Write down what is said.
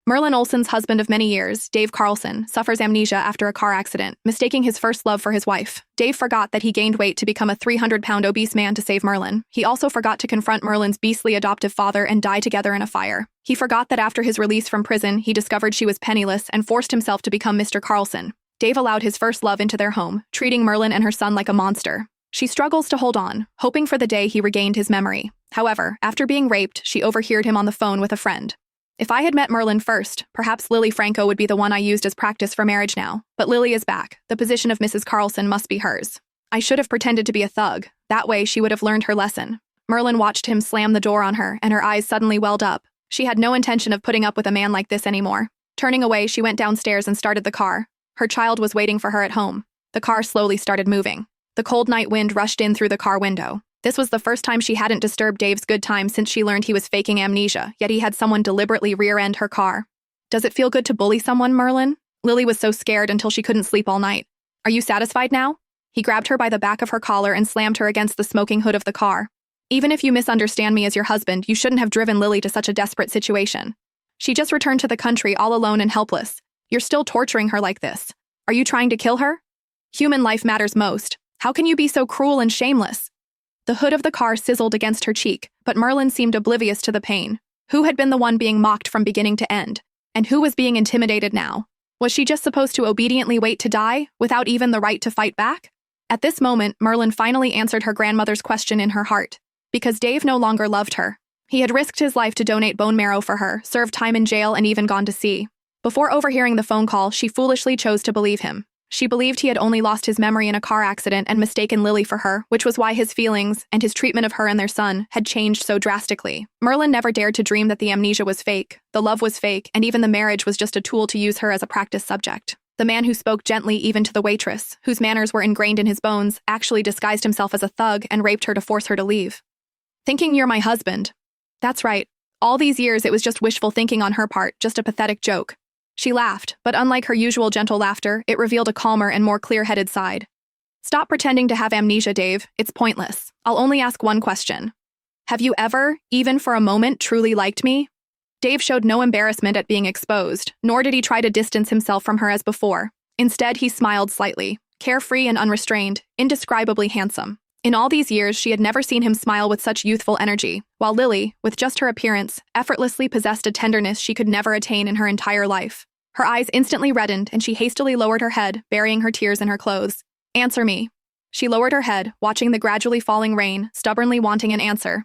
Merlin Olsen's husband of many years, Dave Carlson, suffers amnesia after a car accident, mistaking his first love for his wife. Dave forgot that he gained weight to become a 300-pound obese man to save Merlin. He also forgot to confront Merlin's beastly adoptive father and die together in a fire. He forgot that after his release from prison, he discovered she was penniless and forced himself to become Mr. Carlson. Dave allowed his first love into their home, treating Merlin and her son like a monster. She struggles to hold on, hoping for the day he regained his memory. However, after being raped, she overheard him on the phone with a friend. If I had met Merlin first, perhaps Lily Franco would be the one I used as practice for marriage now. But Lily is back. The position of Mrs. Carlson must be hers. I should have pretended to be a thug. That way she would have learned her lesson. Merlin watched him slam the door on her, and her eyes suddenly welled up. She had no intention of putting up with a man like this anymore. Turning away, she went downstairs and started the car. Her child was waiting for her at home. The car slowly started moving. The cold night wind rushed in through the car window. This was the first time she hadn't disturbed Dave's good time since she learned he was faking amnesia, yet he had someone deliberately rear-end her car. Does it feel good to bully someone, Merlin? Lily was so scared until she couldn't sleep all night. Are you satisfied now? He grabbed her by the back of her collar and slammed her against the smoking hood of the car. Even if you misunderstand me as your husband, you shouldn't have driven Lily to such a desperate situation. She just returned to the country all alone and helpless. You're still torturing her like this. Are you trying to kill her? Human life matters most. How can you be so cruel and shameless? The hood of the car sizzled against her cheek, but Merlin seemed oblivious to the pain. Who had been the one being mocked from beginning to end? And who was being intimidated now? Was she just supposed to obediently wait to die, without even the right to fight back? At this moment, Merlin finally answered her grandmother's question in her heart. Because Dave no longer loved her. He had risked his life to donate bone marrow for her, served time in jail, and even gone to sea. Before overhearing the phone call, she foolishly chose to believe him. She believed he had only lost his memory in a car accident and mistaken Lily for her, which was why his feelings, and his treatment of her and their son, had changed so drastically. Merlin never dared to dream that the amnesia was fake, the love was fake, and even the marriage was just a tool to use her as a practice subject. The man who spoke gently even to the waitress, whose manners were ingrained in his bones, actually disguised himself as a thug and raped her to force her to leave. Thinking you're my husband. That's right. All these years it was just wishful thinking on her part, just a pathetic joke. She laughed, but unlike her usual gentle laughter, it revealed a calmer and more clear-headed side. Stop pretending to have amnesia, Dave. It's pointless. I'll only ask one question. Have you ever, even for a moment, truly liked me? Dave showed no embarrassment at being exposed, nor did he try to distance himself from her as before. Instead, he smiled slightly, carefree and unrestrained, indescribably handsome. In all these years, she had never seen him smile with such youthful energy, while Lily, with just her appearance, effortlessly possessed a tenderness she could never attain in her entire life. Her eyes instantly reddened, and she hastily lowered her head, burying her tears in her clothes. Answer me. She lowered her head, watching the gradually falling rain, stubbornly wanting an answer,